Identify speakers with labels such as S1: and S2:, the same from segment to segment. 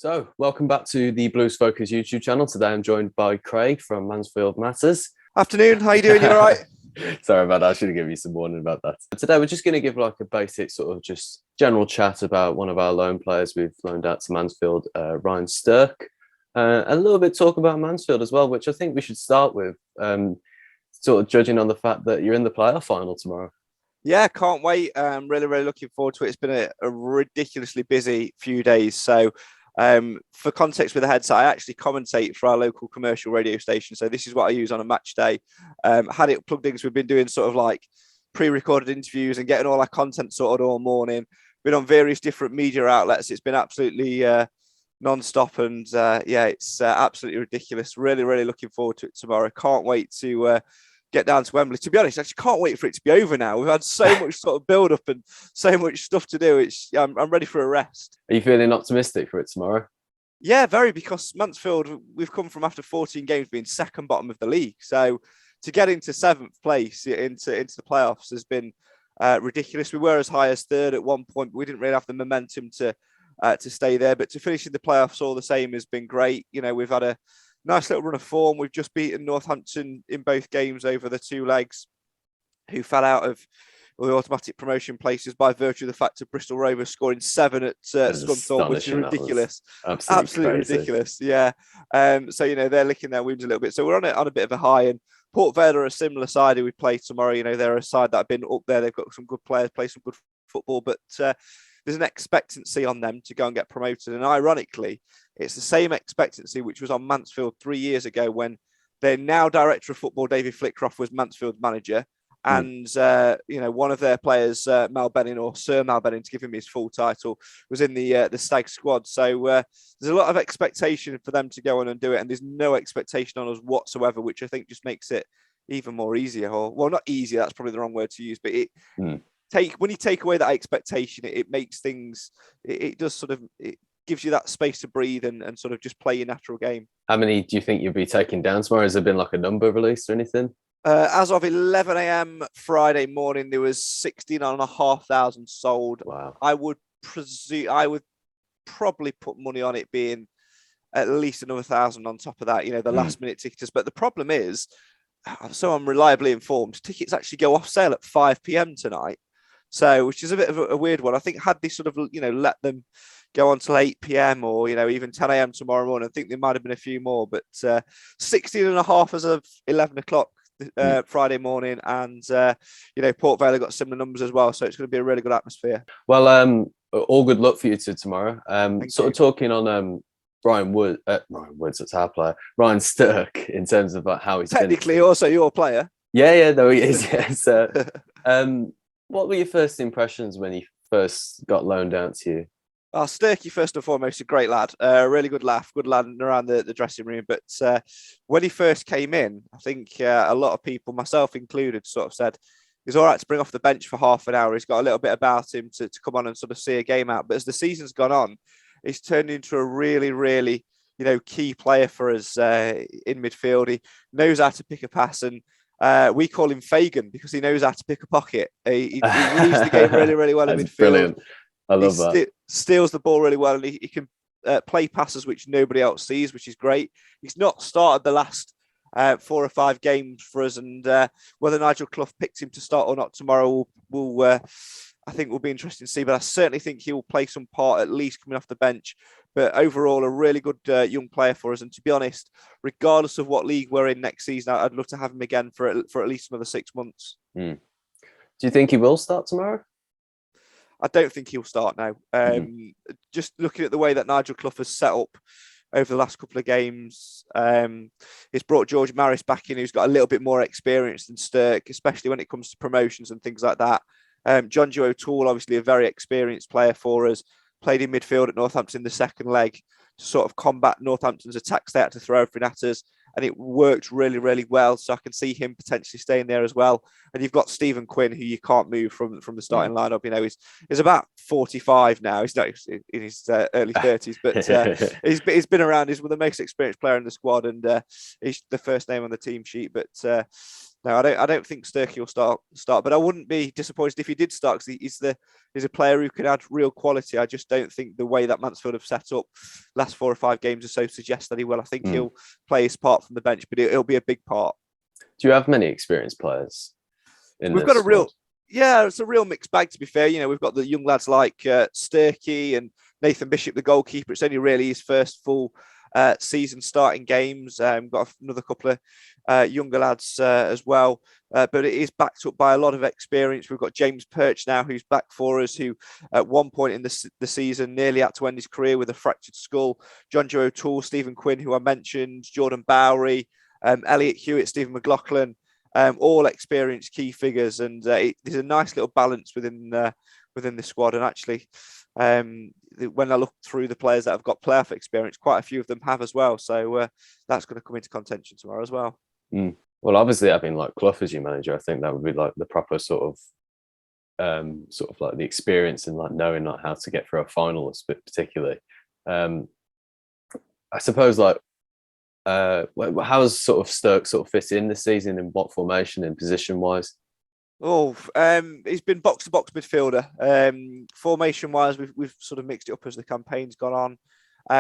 S1: So, welcome back to the Blues Focus YouTube channel. Today I'm joined by Craig from Mansfield Matters.
S2: Afternoon, how you doing? You all right?
S1: Sorry about that. I should have given you some warning about that. Today we're just going to give like a basic sort of just general chat about one of our loan players we've loaned out to Mansfield, Ryan Stirk. A little bit talk about Mansfield as well, which I think we should start with, sort of judging on the fact that you're in the playoff final tomorrow.
S2: Yeah, can't wait. Really looking forward to it. It's been a ridiculously busy few days. So for context with the headset, I actually commentate for our local commercial radio station. So this is what I use on a match day. Had it plugged in because we've been doing sort of like pre-recorded interviews and getting all our content sorted all morning. Been on various different media outlets. It's been absolutely non-stop, and it's absolutely ridiculous. Really looking forward to it tomorrow. Can't wait to get down to Wembley. To be honest, I actually can't wait for it to be over now. We've had so much sort of build up and so much stuff to do. I'm ready for a rest.
S1: Are you feeling optimistic for it tomorrow?
S2: Yeah, very, because Mansfield, we've come from after 14 games being second bottom of the league. So to get into seventh place into the playoffs has been ridiculous. We were as high as third at one point, but we didn't really have the momentum to stay there. But to finish in the playoffs all the same has been great. You know, we've had a nice little run of form. We've just beaten Northampton in both games over the two legs, who fell out of the automatic promotion places by virtue of the fact of Bristol Rovers scoring 7 at Scunthorpe, which is ridiculous. Absolutely ridiculous. Yeah. So, you know, they're licking their wounds a little bit. So we're on a bit of a high. And Port Vale are a similar side who we play tomorrow. You know, they're a side that have been up there. They've got some good players, play some good football, but there's an expectancy on them to go and get promoted. And ironically, it's the same expectancy which was on Mansfield 3 years ago when their now director of football, David Flitcroft, was Mansfield manager. And, you know, one of their players, Mal Benning, or Sir Mal Benning, to give him his full title, was in the Stag squad. So there's a lot of expectation for them to go on and do it. And there's no expectation on us whatsoever, which I think just makes it even more easier. Or, well, not easier, that's probably the wrong word to use, but when you take away that expectation, it makes things, it does sort of, it gives you that space to breathe and sort of just play your natural game.
S1: How many do you think you'll be taking down tomorrow? Has there been like a number released or anything?
S2: As of 11 a.m. Friday morning, there was 16,500 sold.
S1: Wow.
S2: I would probably put money on it being at least another 1,000 on top of that, you know, the last minute tickets. But the problem is, so I'm reliably informed, tickets actually go off sale at 5 p.m. tonight. So, which is a bit of a weird one. I think had they sort of, you know, let them go on till 8 p.m. or, you know, even 10 a.m. tomorrow morning, I think there might have been a few more, but 16.5 as of 11 o'clock Friday morning. And, you know, Port Vale got similar numbers as well. So it's going to be a really good atmosphere.
S1: Well, all good luck for you tomorrow. Sort of talking on Ryan Woods, that's our player, Ryan Stirk, in terms of how he's
S2: technically also your player.
S1: Yeah, though he is. Yes. What were your first impressions when he first got loaned out to you?
S2: Well, Stirky, first and foremost, a great lad, really good laugh, good lad around the dressing room. But when he first came in, I think a lot of people, myself included, sort of said he's all right to bring off the bench for half an hour. He's got a little bit about him to come on and sort of see a game out. But as the season's gone on, he's turned into a really, you know, key player for us in midfield. He knows how to pick a pass, and we call him Fagan because he knows how to pick a pocket. He reads the game really well in midfield.
S1: Brilliant. I love that.
S2: Steals the ball really well, and he can play passes which nobody else sees, which is great. He's not started the last 4 or 5 games for us, and whether Nigel Clough picked him to start or not tomorrow I think will be interesting to see. But I certainly think he'll play some part, at least coming off the bench. But overall, a really good young player for us. And to be honest, regardless of what league we're in next season, I'd love to have him again for at least another 6 months.
S1: Do you think he will start tomorrow?
S2: I don't think he'll start now. Just looking at the way that Nigel Clough has set up over the last couple of games, he's brought George Maris back in, who's got a little bit more experience than Stirk, especially when it comes to promotions and things like that. John Joe O'Toole, obviously a very experienced player for us, played in midfield at Northampton in the second leg to sort of combat Northampton's attacks they had to throw everything at us. And it worked really well. So I can see him potentially staying there as well. And you've got Stephen Quinn, who you can't move from the starting lineup. You know, he's about 45 now. He's not in his early 30s, but he's been around. He's one of the most experienced player in the squad, and he's the first name on the team sheet. But No, I don't think Stirk will start, but I wouldn't be disappointed if he did start, because he's a player who can add real quality. I just don't think the way that Mansfield have set up last 4 or 5 games or so suggests that he will. I think he'll play his part from the bench, but it'll be a big part.
S1: Do you have many experienced players in
S2: We've
S1: this
S2: got a real,
S1: squad?
S2: yeah, it's a real mixed bag, to be fair. We've got the young lads like Stirky and Nathan Bishop, the goalkeeper. It's only really his first full season starting games. Got another couple of younger lads as well, but it is backed up by a lot of experience. We've got James Perch now, who's back for us, who at one point in the season nearly had to end his career with a fractured skull. John Joe O'Toole, Stephen Quinn, who I mentioned, Jordan Bowery, Elliot Hewitt, Stephen McLaughlin, all experienced key figures, and there's a nice little balance within the squad. And actually, when I look through the players that have got playoff experience, quite a few of them have as well. So that's going to come into contention tomorrow as well.
S1: Well, obviously, having like Clough as your manager, I think that would be like the proper sort of like the experience and like knowing like how to get through a final, particularly. I suppose like how's sort of Stirk sort of fit in this season, in what formation and position wise?
S2: He's been box to box midfielder. Formation wise, we've sort of mixed it up as the campaign's gone on.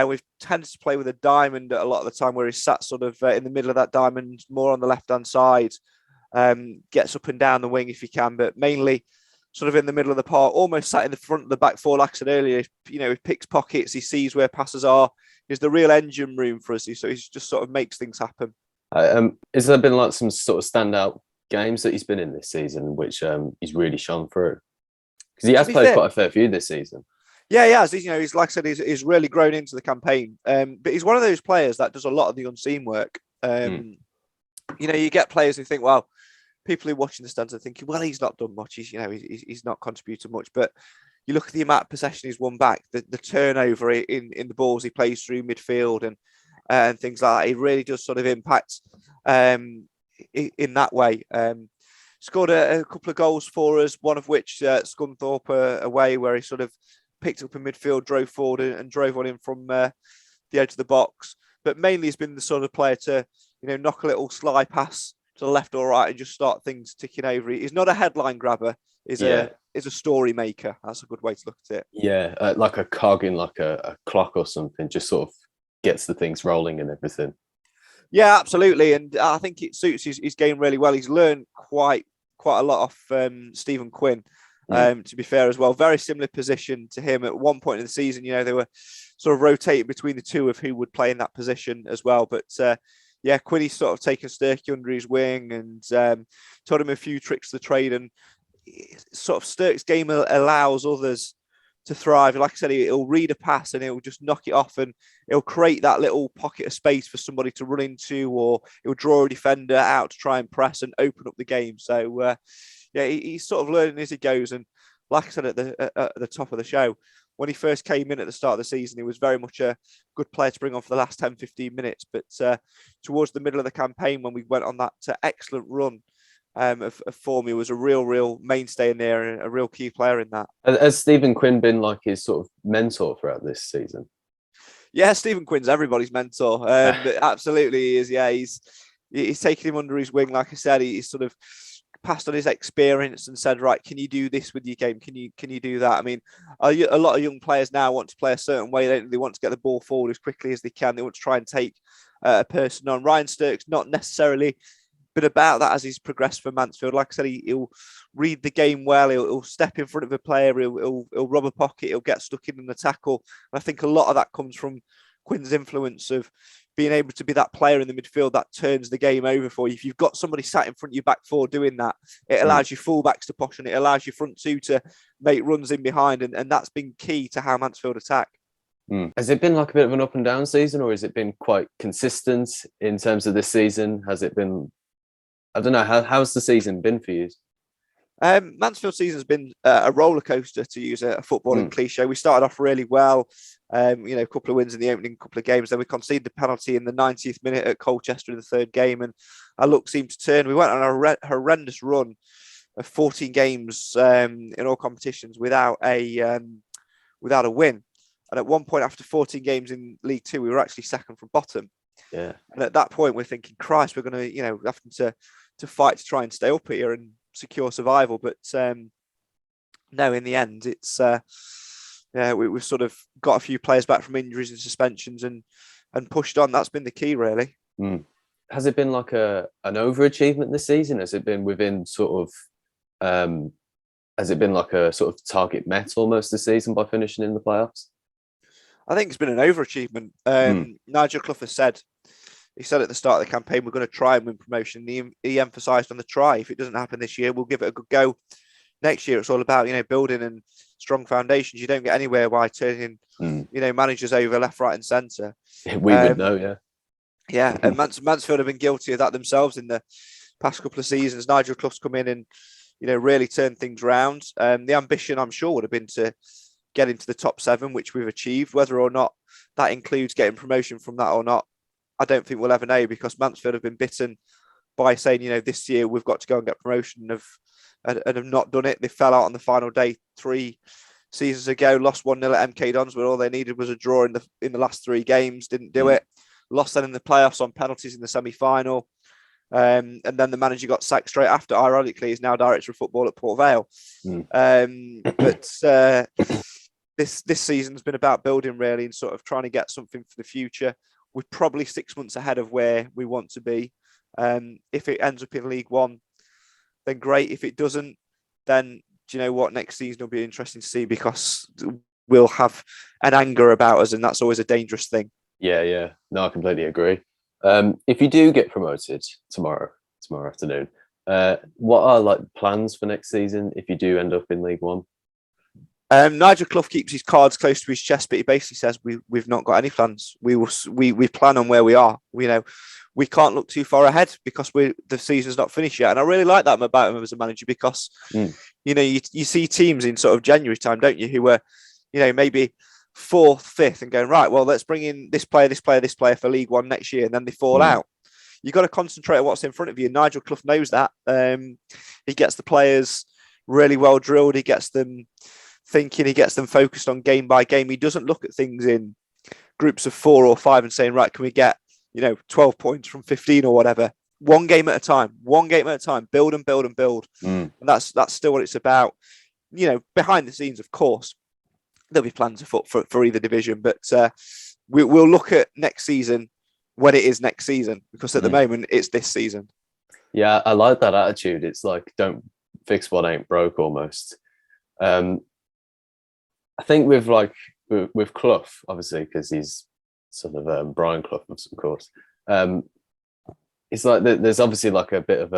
S2: We've tended to play with a diamond a lot of the time, where he's sat sort of in the middle of that diamond, more on the left hand side. Gets up and down the wing if he can, but mainly sort of in the middle of the park, almost sat in the front of the back four. Like I said earlier, he picks pockets, he sees where passes are. He's the real engine room for us. So he just sort of makes things happen.
S1: Has there been like some sort of standout games that he's been in this season, which he's really shone through? Because he has played quite a fair few this season.
S2: Yeah, he has. He's like I said, he's really grown into the campaign. But he's one of those players that does a lot of the unseen work. You get players who think, well, people who are watching the stands are thinking, well, he's not done much. He's not contributed much. But you look at the amount of possession he's won back, the turnover in the balls he plays through midfield and things like that. He really does sort of impact in that way. Scored a couple of goals for us, one of which Scunthorpe away, where he sort of picked up in midfield, drove forward and drove on in from the edge of the box. But mainly he's been the sort of player to, knock a little sly pass to the left or right and just start things ticking over. He's not a headline grabber. He's a story maker. That's a good way to look at it.
S1: Yeah, like a cog in like a clock or something, just sort of gets the things rolling and everything.
S2: Yeah, absolutely. And I think it suits his game really well. He's learned quite a lot off Stephen Quinn, to be fair as well. Very similar position to him. At one point in the season, they were sort of rotating between the two of who would play in that position as well. But Quinny sort of taken Stirky under his wing and taught him a few tricks of the trade. And sort of Stirk's game allows others to thrive. Like I said, he'll read a pass and he'll just knock it off, and he'll create that little pocket of space for somebody to run into, or he'll draw a defender out to try and press and open up the game. So he's sort of learning as he goes. And like I said at the top of the show, when he first came in at the start of the season, he was very much a good player to bring on for the last 10-15 minutes. But towards the middle of the campaign, when we went on that excellent run of form, he was a real mainstay in there and a real key player in that.
S1: Has Stephen Quinn been like his sort of mentor throughout this season?
S2: Yeah, Stephen Quinn's everybody's mentor. Absolutely, he is. Yeah, he's taken him under his wing. Like I said, he's sort of passed on his experience and said, right, can you do this with your game? Can you do that? I mean, a lot of young players now want to play a certain way. They want to get the ball forward as quickly as they can. They want to try and take a person on. Ryan Stirk's not necessarily been about that as he's progressed for Mansfield. Like I said, he'll read the game well. He'll step in front of a player. He'll rob a pocket. He'll get stuck in the tackle. And I think a lot of that comes from Quinn's influence of being able to be that player in the midfield that turns the game over for you. If you've got somebody sat in front of your back four doing that, it allows your fullbacks to push, and it allows your front two to make runs in behind. And that's been key to how Mansfield attack.
S1: Has it been like a bit of an up and down season, or has it been quite consistent in terms of this season? Has it been, I don't know, how's the season been for you?
S2: Mansfield season has been a roller coaster, to use a footballing cliche. We started off really well, a couple of wins in the opening couple of games. Then we conceded the penalty in the 90th minute at Colchester in the third game, and our luck seemed to turn. We went on a horrendous run of 14 games in all competitions without a win. And at one point, after 14 games in League Two, we were actually second from bottom.
S1: Yeah.
S2: And at that point, we're thinking, Christ, we're going to, having to fight to try and stay up here and secure survival. But no, in the end, it's we've sort of got a few players back from injuries and suspensions and pushed on. That's been the key, really.
S1: Has it been like an overachievement this season? Has it been within sort of has it been like a sort of target met almost this season by finishing in the playoffs?
S2: I think it's been an overachievement. Nigel Clough has said, he said at the start of the campaign, we're going to try and win promotion. He emphasised on the try. If it doesn't happen this year, we'll give it a good go next year. It's all about, building and strong foundations. You don't get anywhere by turning, managers over left, right and centre.
S1: We would know, yeah.
S2: Yeah, and Mansfield have been guilty of that themselves in the past couple of seasons. Nigel Clough's come in and, really turned things round. The ambition, I'm sure, would have been to get into the top 7, which we've achieved. Whether or not that includes getting promotion from that or not, I don't think we'll ever know, because Mansfield have been bitten by saying, this year we've got to go and get promotion and have not done it. They fell out on the final day 3 seasons ago, lost 1-0 at MK Dons, where all they needed was a draw in the last 3 games, didn't do it. Lost then in the playoffs on penalties in the semi-final. And then the manager got sacked straight after. Ironically, he's now director of football at Port Vale. But this season's been about building, really, and sort of trying to get something for the future. We're probably 6 months ahead of where we want to be. If it ends up in League One, then great. If it doesn't, then do you know what? Next season will be interesting to see, because we'll have an anger about us, and that's always a dangerous thing.
S1: Yeah. No, I completely agree. If you do get promoted tomorrow afternoon, what are like plans for next season if you do end up in League One?
S2: Nigel Clough keeps his cards close to his chest, but he basically says we've not got any plans. We plan on where we are. We can't look too far ahead because the season's not finished yet. And I really like that about him as a manager, because you see teams in sort of January time, don't you, who were maybe 4th, 5th, and going, right, well, let's bring in this player for League One next year, and then they fall out. You've got to concentrate on what's in front of you. Nigel Clough knows that. He gets the players really well drilled. He gets them thinking. He gets them focused on game by game. He doesn't look at things in groups of 4 or 5 and saying, right, can we get 12 points from 15 or whatever? One game at a time. Build and build and build. And that's still what it's about. Behind the scenes, of course, there'll be plans afoot for either division, but we'll look at next season when it is next season, because at the moment it's this season.
S1: Yeah, I like that attitude. It's like, don't fix what ain't broke, almost. I think with Clough, obviously, because he's sort of Brian Clough, of course. It's like there's obviously like a bit of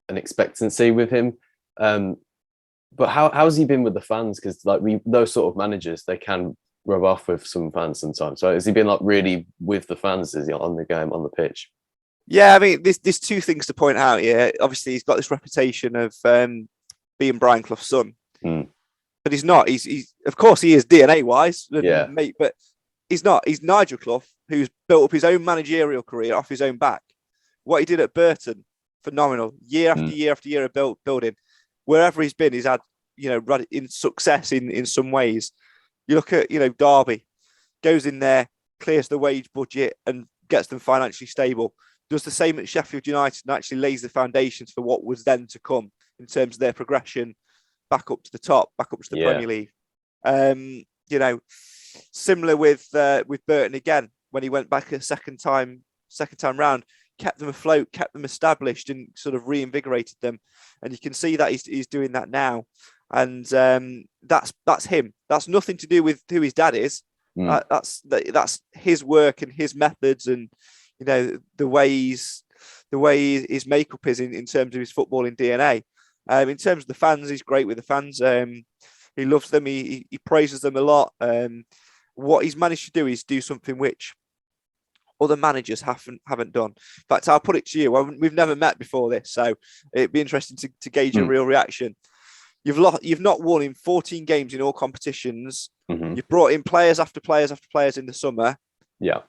S1: an expectancy with him. But how has he been with the fans? Because like those sort of managers, they can rub off with some fans sometimes. So has he been like really with the fans? Is he on the game, on the pitch?
S2: Yeah, I mean, there's 2 things to point out here. Obviously, he's got this reputation of being Brian Clough's son, but he's not. He's of course he is DNA wise, mate, but he's not. He's Nigel Clough, who's built up his own managerial career off his own back. What he did at Burton, phenomenal. Year after year after year of building. Wherever he's been, he's had, in success in some ways. You look at, Derby, goes in there, clears the wage budget and gets them financially stable. Does the same at Sheffield United and actually lays the foundations for what was then to come in terms of their progression back up to the top, back up to the Premier League. Similar with Burton again, when he went back a second time round, kept them afloat, kept them established, and sort of reinvigorated them. And you can see that he's doing that now. And that's him. That's nothing to do with who his dad is. That's his work and his methods, and the way his makeup is in terms of his footballing DNA. In terms of the fans, he's great with the fans. He loves them. He praises them a lot. What he's managed to do is do something which other managers haven't done. In fact, I'll put it to you. We've never met before this, so it'd be interesting to gauge your real reaction. You've not won in 14 games in all competitions. You've brought in players after players after players in the summer.
S1: Yeah.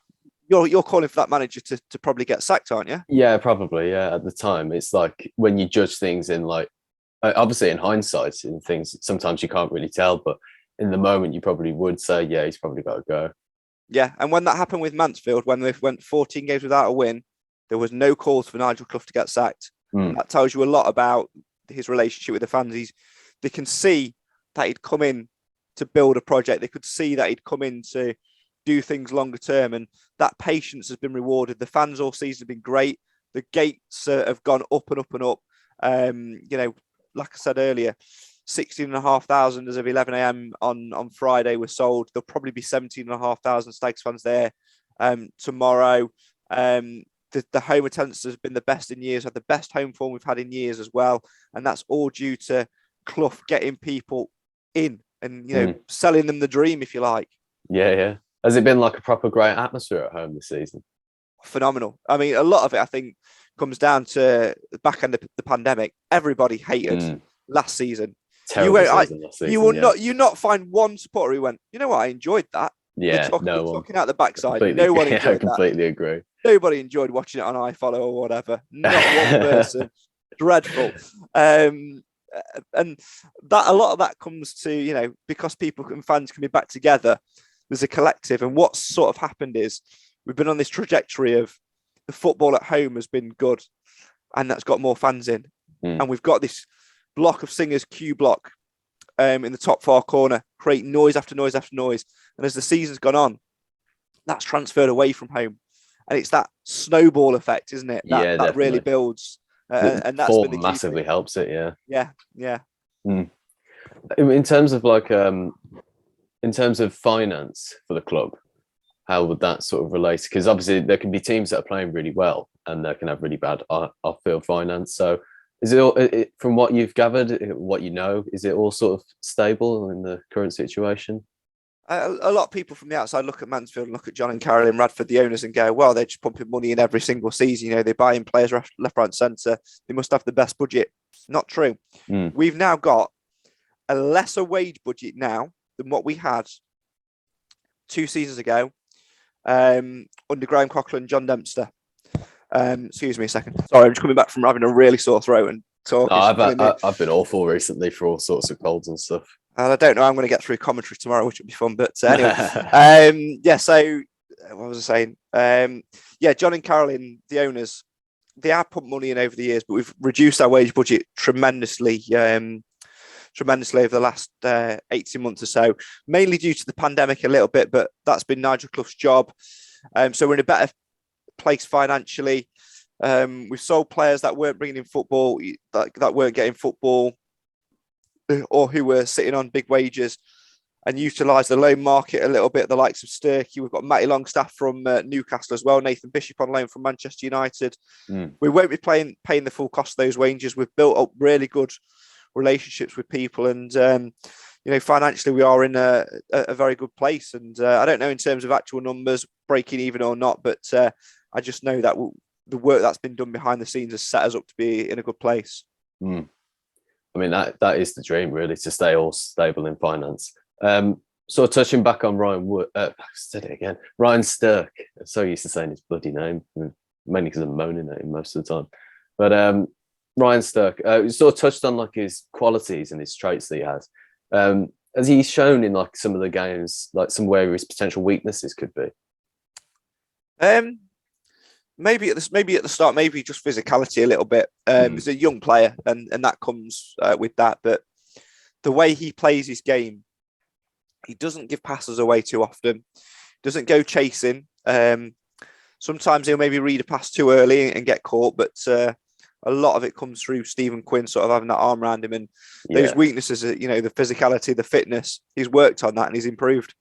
S2: You're calling for that manager to probably get sacked, aren't you?
S1: Yeah, probably. Yeah, at the time, it's like when you judge things in like, obviously in hindsight, in things sometimes you can't really tell, but in the moment you probably would say, yeah, he's probably got to go.
S2: Yeah, and when that happened with Mansfield, when they went 14 games without a win, there was no calls for Nigel Clough to get sacked. And that tells you a lot about his relationship with the fans. They can see that he'd come in to build a project. They could see that he'd come in to do things longer term, and that patience has been rewarded. The fans all season have been great. The gates have gone up and up and up. Like I said earlier, 16,500 as of 11 a.m. on Friday were sold. There'll probably be 17,500 Stags fans there tomorrow. The home attendance has been the best in years, had the best home form we've had in years as well. And that's all due to Clough getting people in and, selling them the dream, if you like.
S1: Yeah. Has it been like a proper great atmosphere at home this season?
S2: Phenomenal. I mean, a lot of it, I think, comes down to the back end of the pandemic. Everybody hated last season.
S1: Terrible season last season.
S2: You not find one supporter who went, you know what, I enjoyed that.
S1: Yeah,
S2: talking out the backside.
S1: No one
S2: enjoyed that.
S1: Completely agree.
S2: Nobody enjoyed watching it on iFollow or whatever. Not one person. Dreadful. And that a lot of that comes to, because people and fans can be back together, there's a collective. And what's sort of happened is we've been on this trajectory of the football at home has been good, and that's got more fans in. And we've got this block of singers, Q block, in the top far corner, create noise after noise after noise. And as the season's gone on, that's transferred away from home. And it's that snowball effect, isn't it? That really builds. And that's been the key
S1: massively
S2: thing.
S1: Helps it, yeah.
S2: Yeah.
S1: In terms of in terms of finance for the club, how would that sort of relate? Because obviously there can be teams that are playing really well and they can have really bad off-field finance. So is it all, from what you've gathered, what you know, is it all sort of stable in the current situation?
S2: A lot of people from the outside look at Mansfield and look at John and Carol and Radford, the owners, and go, well, they're just pumping money in every single season. They're buying players left, right, and centre. They must have the best budget. Not true. We've now got a lesser wage budget now than what we had 2 seasons ago under Graham Cochran and John Dempster. Excuse me a second. Sorry, I'm just coming back from having a really sore throat and talking.
S1: I've been awful recently for all sorts of colds and stuff.
S2: And I don't know. I'm going to get through commentary tomorrow, which will be fun. But anyway, So what was I saying? John and Carolyn, the owners, they have put money in over the years, but we've reduced our wage budget tremendously over the last 18 months or so, mainly due to the pandemic a little bit. But that's been Nigel Clough's job. So we're in a better place financially. We've sold players that weren't bringing in football, that weren't getting football, or who were sitting on big wages, and utilised the loan market a little bit. The likes of Stirk. We've got Matty Longstaff from Newcastle as well. Nathan Bishop on loan from Manchester United. We won't be paying the full cost of those wages. We've built up really good relationships with people, and financially we are in a very good place. And I don't know in terms of actual numbers, breaking even or not, but I just know that the work that's been done behind the scenes has set us up to be in a good place.
S1: I mean, that is the dream, really, to stay all stable in finance. So touching back on Ryan Stirk. I'm so used to saying his bloody name, mainly because I'm moaning at him most of the time. But Ryan Stirk, you sort of touched on his qualities and his traits that he has. Has he shown in some of the games, some where his potential weaknesses could be?
S2: Maybe at the start, maybe just physicality a little bit. He's a young player, and that comes with that. But the way he plays his game, he doesn't give passes away too often. Doesn't go chasing. Sometimes he'll maybe read a pass too early and get caught, but a lot of it comes through Stephen Quinn sort of having that arm around him, and those weaknesses, the physicality, the fitness. He's worked on that and he's improved.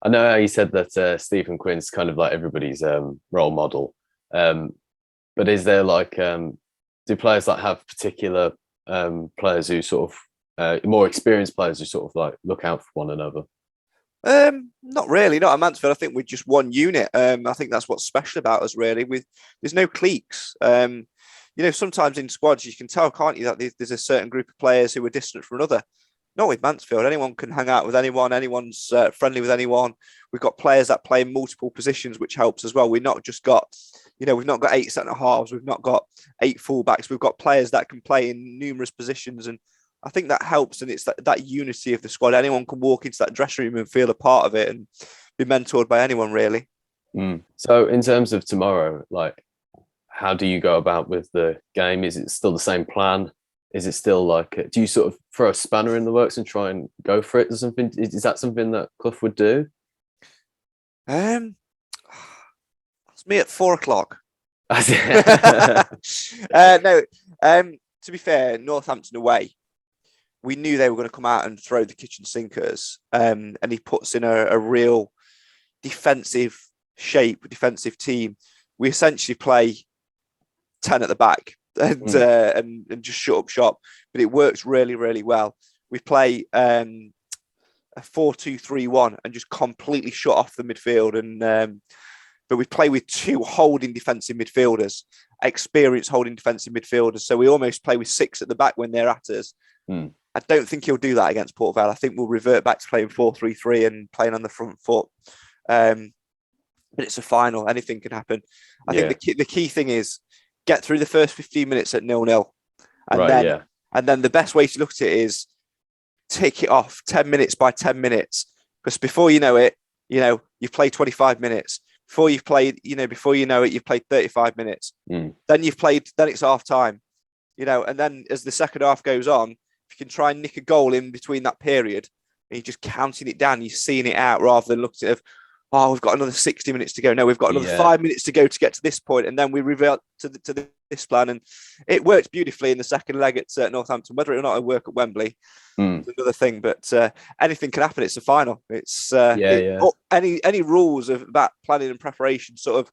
S1: I know how you said that Stephen Quinn's kind of like everybody's role model, but is there do players have particular players who sort of more experienced players who sort of look out for one another?
S2: Not really, not at Mansfield. I think we're just one unit. I think that's what's special about us, really. There's no cliques. Sometimes in squads you can tell, can't you, that there's a certain group of players who are distant from another. Not with Mansfield. Anyone can hang out with anyone. Anyone's friendly with anyone. We've got players that play in multiple positions, which helps as well. We've not just got, we've not got 8 centre halves. We've not got 8 fullbacks. We've got players that can play in numerous positions, and I think that helps. And it's that unity of the squad. Anyone can walk into that dressing room and feel a part of it and be mentored by anyone, really.
S1: So in terms of tomorrow, how do you go about with the game? Is it still the same plan? Is it still like, do you sort of throw a spanner in the works and try and go for it or something? Is that something that Clough would do?
S2: That's me at 4 o'clock.
S1: Yeah.
S2: No, to be fair, Northampton away, we knew they were going to come out and throw the kitchen sinkers. And he puts in a real defensive shape, defensive team. We essentially play 10 at the back and just shut up shop, but it works really, really well. We play a 4-2-3-1 and just completely shut off the midfield. And but we play with two holding defensive midfielders, experienced holding defensive midfielders. So we almost play with 6 at the back when they're at us. I don't think he'll do that against Port Vale. I think we'll revert back to playing 4-3-3 and playing on the front foot. But it's a final. Anything can happen. I think the key thing is get through the first 15 minutes at 0-0. And then the best way to look at it is take it off 10 minutes by 10 minutes. Because before you know it, you've played 25 minutes. Before you know it, you've played 35 minutes. Then it's half time. And then as the second half goes on, if you can try and nick a goal in between that period, and you're just counting it down, you're seeing it out rather than looking at, we've got another 60 minutes to go. No, we've got another 5 minutes to go to get to this point, and then we revert to this plan. And it worked beautifully in the second leg at Northampton. Whether or not it work at Wembley is another thing, but anything can happen. It's a final. It's any rules about planning and preparation sort of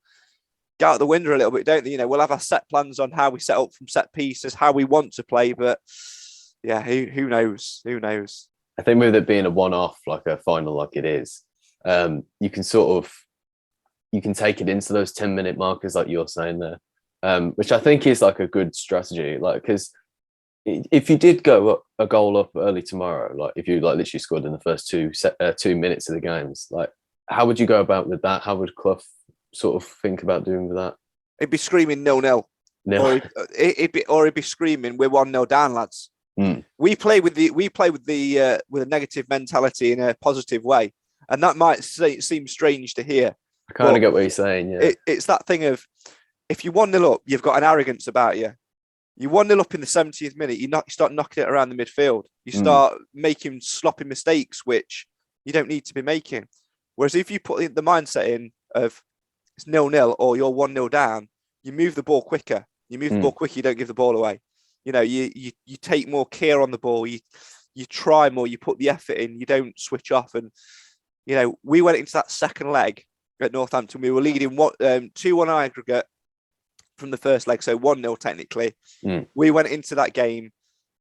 S2: go out the window a little bit, don't they? We'll have our set plans on how we set up from set pieces, how we want to play, but who knows? Who knows?
S1: I think with it being a one-off, like a final, like it is, you can take it into those 10-minute markers, like you're saying there, which I think is like a good strategy. Like, because if you did go a goal up early tomorrow, like if you like literally scored in the first 2 minutes of the games, like how would you go about with that? How would Clough sort of think about doing with that?
S2: He'd be screaming 0-0. No. Or he'd be screaming, we're 1-0 down, lads. We play with a negative mentality in a positive way, and that might seem strange to hear.
S1: I kind of get what you're saying. Yeah,
S2: it's that thing of if you 1-0 up, you've got an arrogance about you. You 1-0 up in the 70th minute, you start knocking it around the midfield. You start making sloppy mistakes, which you don't need to be making. Whereas if you put the mindset in of it's 0-0 or you're 1-0 down, you move the ball quicker. You move the ball quicker. You don't give the ball away. You take more care on the ball. You try more. You put the effort in. You don't switch off. And we went into that second leg at Northampton. We were leading 2-1 aggregate from the first leg, so 1-0 technically. We went into that game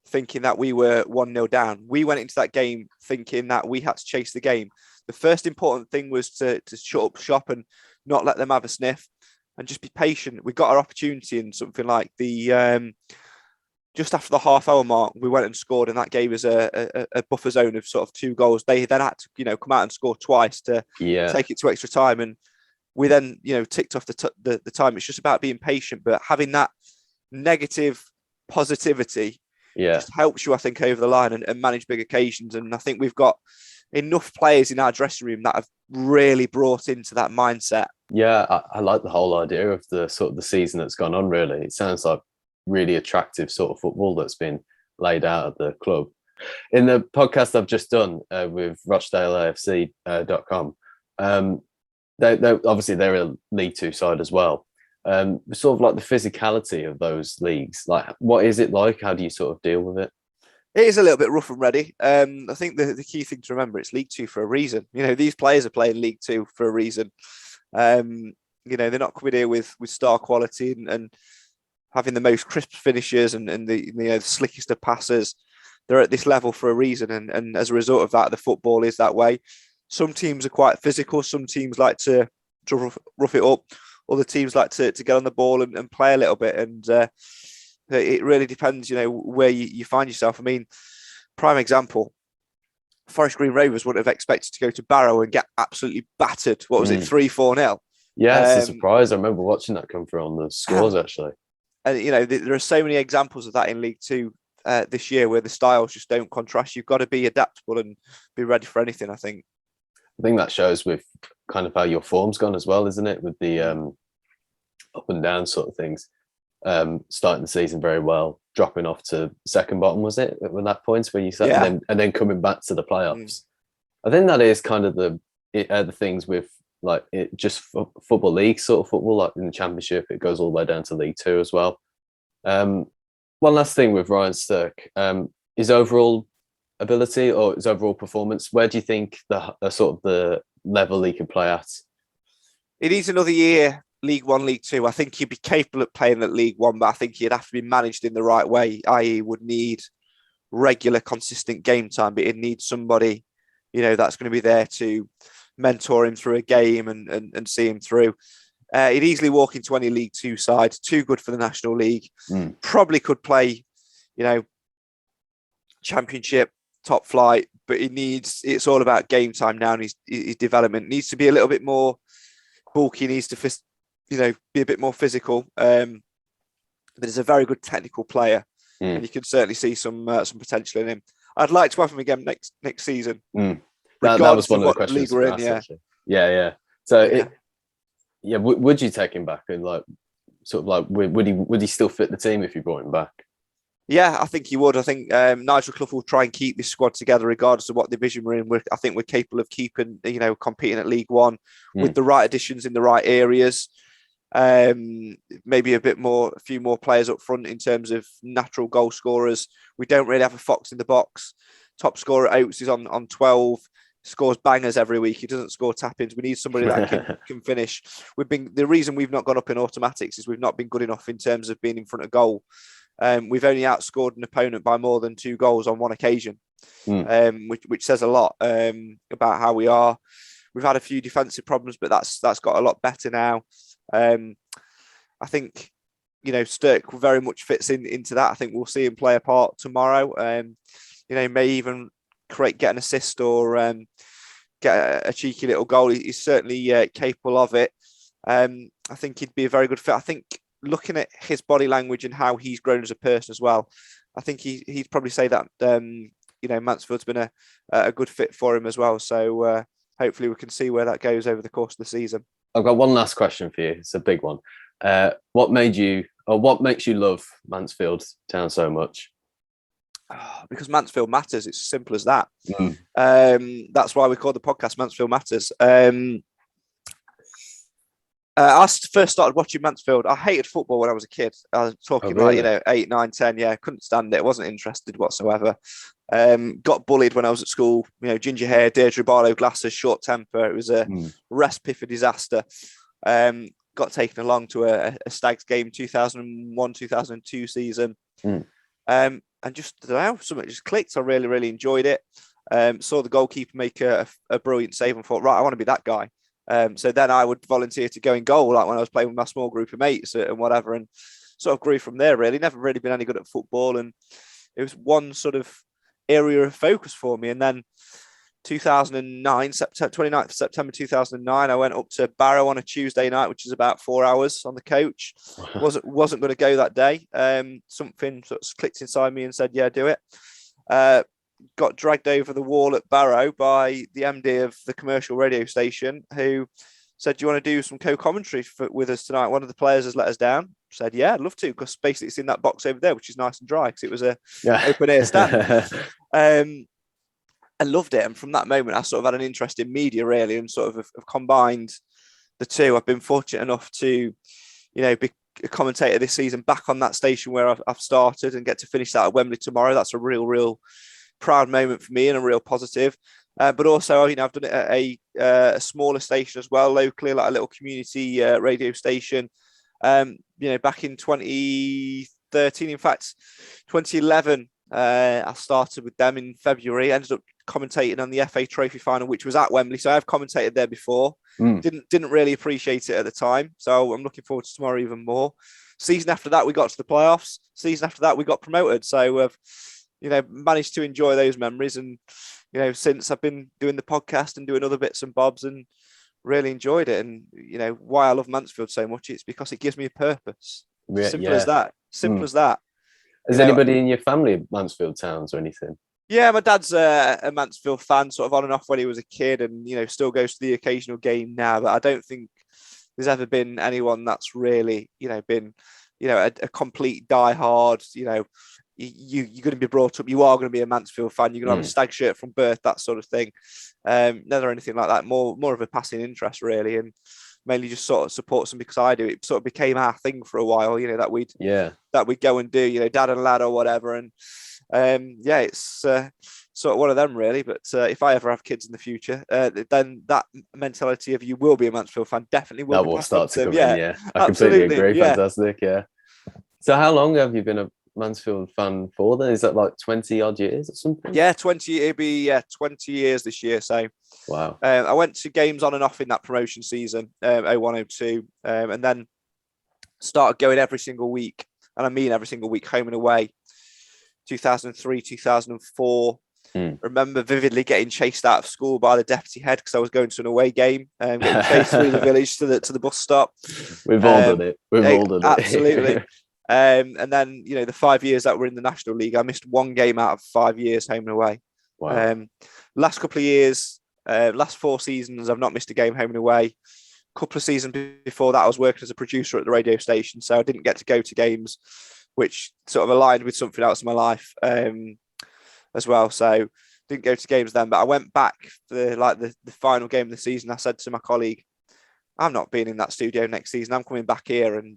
S2: thinking that we were 1-0 down. We went into that game thinking that we had to chase the game. The first important thing was to shut up shop and not let them have a sniff and just be patient. We got our opportunity in something like the just after the half-hour mark, we went and scored, and that gave us a buffer zone of sort of 2 goals. They then had to, come out and score twice to take it to extra time, and we then, ticked off the time. It's just about being patient, but having that negative positivity just helps you, I think, over the line and manage big occasions. And I think we've got enough players in our dressing room that have really brought into that mindset.
S1: Yeah, I like the whole idea of the sort of the season that's gone on. Really, it sounds like really attractive sort of football that's been laid out at the club. In the podcast I've just done with RochdaleAFC.com, they obviously they're a League Two side as well. Sort of like the physicality of those leagues. Like, what is it like? How do you sort of deal with it?
S2: It is a little bit rough and ready. I think the key thing to remember, it's League Two for a reason. These players are playing League Two for a reason. They're not coming here with star quality and having the most crisp finishes and the slickest of passes. They're at this level for a reason, and as a result of that, the football is that way. Some teams are quite physical. Some teams like to rough it up. Other teams like to get on the ball and play a little bit. And it really depends, where you find yourself. I mean, prime example, Forest Green Rovers wouldn't have expected to go to Barrow and get absolutely battered. What was it, 3-4-0?
S1: Yeah, it's a surprise. I remember watching that come through on the scores, actually.
S2: And, there are so many examples of that in League Two this year where the styles just don't contrast. You've got to be adaptable and be ready for anything, I think.
S1: I think that shows with kind of how your form's gone as well, isn't it? With the up and down sort of things. starting the season very well, dropping off to second bottom, was it at that point where you said,
S2: Yeah.
S1: and then coming back to the playoffs.
S2: Mm.
S1: I think that is kind of the things with like it just football league sort of football, like in the Championship, it goes all the way down to League Two as well. One last thing with Ryan Stirk, his overall ability or his overall performance. Where do you think the sort of the level he could play at?
S2: He needs another year, League One, League Two. I think he'd be capable of playing at League One, but I think he'd have to be managed in the right way, i.e. would need regular, consistent game time, but he'd need somebody, that's going to be there to mentor him through a game and see him through. He'd easily walk into any League Two side, too good for the National League. Probably could play, Championship, top flight, but it's all about game time now, and his development needs to be a little bit more bulky, needs to be a bit more physical. But he's a very good technical player, and you can certainly see some potential in him. I'd like to have him again next season.
S1: That was one of the questions we're in. Yeah. So would you take him back and would he still fit the team if you brought him back?
S2: Yeah, I think he would. I think Nigel Clough will try and keep this squad together regardless of what division we're in. I think we're capable of keeping, competing at League One with the right additions in the right areas. Maybe a few more players up front in terms of natural goal scorers. We don't really have a fox in the box. Top scorer at Oates is on 12, scores bangers every week. He doesn't score tap-ins. We need somebody that can finish. The reason we've not gone up in automatics is we've not been good enough in terms of being in front of goal. We've only outscored an opponent by more than 2 goals on one occasion, which says a lot about how we are. We've had a few defensive problems, but that's got a lot better now. I think, Stirk very much fits into that. I think we'll see him play a part tomorrow. May even get an assist or get a cheeky little goal. He's certainly capable of it. I think he'd be a very good fit. I think looking at his body language and how he's grown as a person as well, I think he'd probably say that Mansfield's been a good fit for him as well. So hopefully we can see where that goes over the course of the season.
S1: I've got one last question for you. It's a big one. What makes you love Mansfield Town so much?
S2: Because Mansfield Matters. It's as simple as that. That's why we call the podcast Mansfield Matters. I first started watching Mansfield. I hated football when I was a kid. I was talking about 8, 9, 10. Yeah, couldn't stand it. Wasn't interested whatsoever. Got bullied when I was at school. Ginger hair, Deirdre Barlow glasses, short temper. It was a recipe for disaster. Got taken along to a Stags game 2001, 2002 season. And just, I don't know, something just clicked. I really, really enjoyed it. Saw the goalkeeper make a brilliant save and thought, right, I want to be that guy. So then I would volunteer to go in goal, like when I was playing with my small group of mates and whatever, and sort of grew from there, really. Never really been any good at football, and it was one sort of area of focus for me. And then 2009, 29th of September 2009, I went up to Barrow on a Tuesday night, which is about 4 hours on the coach. Wasn't going to go that day. Something sort of clicked inside me and said, yeah, do it. Got dragged over the wall at Barrow by the MD of the commercial radio station, who said, do you want to do some co-commentary with us tonight? One of the players has let us down. Said, yeah, I'd love to, because basically it's in that box over there, which is nice and dry, because it was a open air stand. I loved it. And from that moment, I sort of had an interest in media, really, and sort of have combined the two. I've been fortunate enough to, be a commentator this season back on that station where I've started, and get to finish that at Wembley tomorrow. That's a real proud moment for me and a real positive. But also, I've done it at a smaller station as well, locally, like a little community radio station. Back in 2013, in fact, 2011, I started with them in February. Ended up commentating on the FA Trophy final, which was at Wembley. So I've commentated there before. Didn't really appreciate it at the time. So I'm looking forward to tomorrow even more. Season after that, we got to the playoffs. Season after that, we got promoted. So I've managed to enjoy those memories. And since I've been doing the podcast and doing other bits and bobs, and really enjoyed it. And why I love Mansfield so much, it's because it gives me a purpose. Simple as that. As that.
S1: Is anybody in your family Mansfield Towns or anything?
S2: Yeah, my dad's a Mansfield fan, sort of on and off when he was a kid, and still goes to the occasional game now. But I don't think there's ever been anyone that's really been a complete diehard, you're going to be brought up, you are going to be a Mansfield fan, you're going to have a stag shirt from birth, that sort of thing. Never anything like that, more of a passing interest really, and mainly just sort of support them because I do. It sort of became our thing for a while, that we'd go and do, dad and lad or whatever. And it's sort of one of them really. But if I ever have kids in the future, then that mentality of you will be a Mansfield fan definitely will.
S1: That will start to come in. Yeah, I
S2: absolutely
S1: completely agree.
S2: Yeah.
S1: Fantastic. Yeah. So how long have you been a Mansfield fan for then? Is that like 20 odd years or something?
S2: Yeah, 20. It'll be 20 years this year. So
S1: wow.
S2: I went to games on and off in that promotion season, 01-02, and then started going every single week, and I mean every single week, home and away. 2003, 2004. Remember vividly getting chased out of school by the deputy head because I was going to an away game, getting chased through the village to the bus stop.
S1: We've all done it. We've all done it.
S2: Absolutely. And then, the 5 years that we're in the National League, I missed one game out of 5 years home and away.
S1: Wow.
S2: Last couple of years, last 4 seasons, I've not missed a game home and away. A couple of seasons before that, I was working as a producer at the radio station, so I didn't get to go to games, which sort of aligned with something else in my life as well. So didn't go to games then, but I went back for the final game of the season. I said to my colleague, I'm not being in that studio next season. I'm coming back here. And,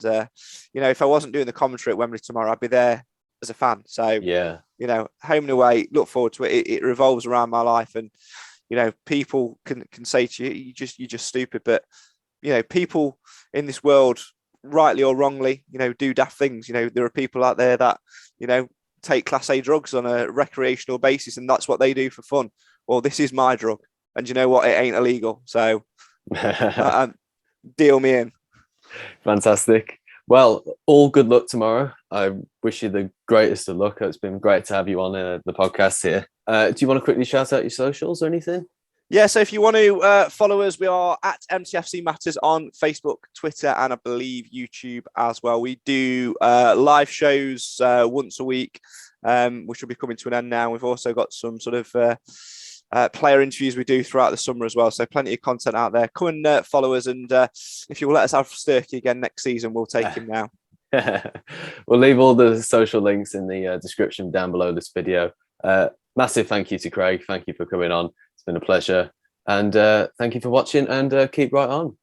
S2: if I wasn't doing the commentary at Wembley tomorrow, I'd be there as a fan. So,
S1: yeah,
S2: home and away, look forward to it. It revolves around my life. And, people can say to you, you're just stupid. But, people in this world, rightly or wrongly, do daft things. There are people out there that, take Class A drugs on a recreational basis, and that's what they do for fun. Well, this is my drug. And you know what? It ain't illegal. So deal me in.
S1: Fantastic. Well, all good luck tomorrow. I wish you the greatest of luck. It's been great to have you on the podcast here. Do you want to quickly shout out your socials or anything?
S2: Yeah, so if you want to follow us, we are at MTFC Matters on Facebook, Twitter, and I believe YouTube as well. We do live shows once a week, which will be coming to an end now. We've also got some sort of player interviews we do throughout the summer as well. So plenty of content out there. Come and follow us. And if you'll let us have Stirk again next season, we'll take him now.
S1: We'll leave all the social links in the description down below this video. Massive thank you to Craig. Thank you for coming on. It's been a pleasure. And thank you for watching, and keep right on.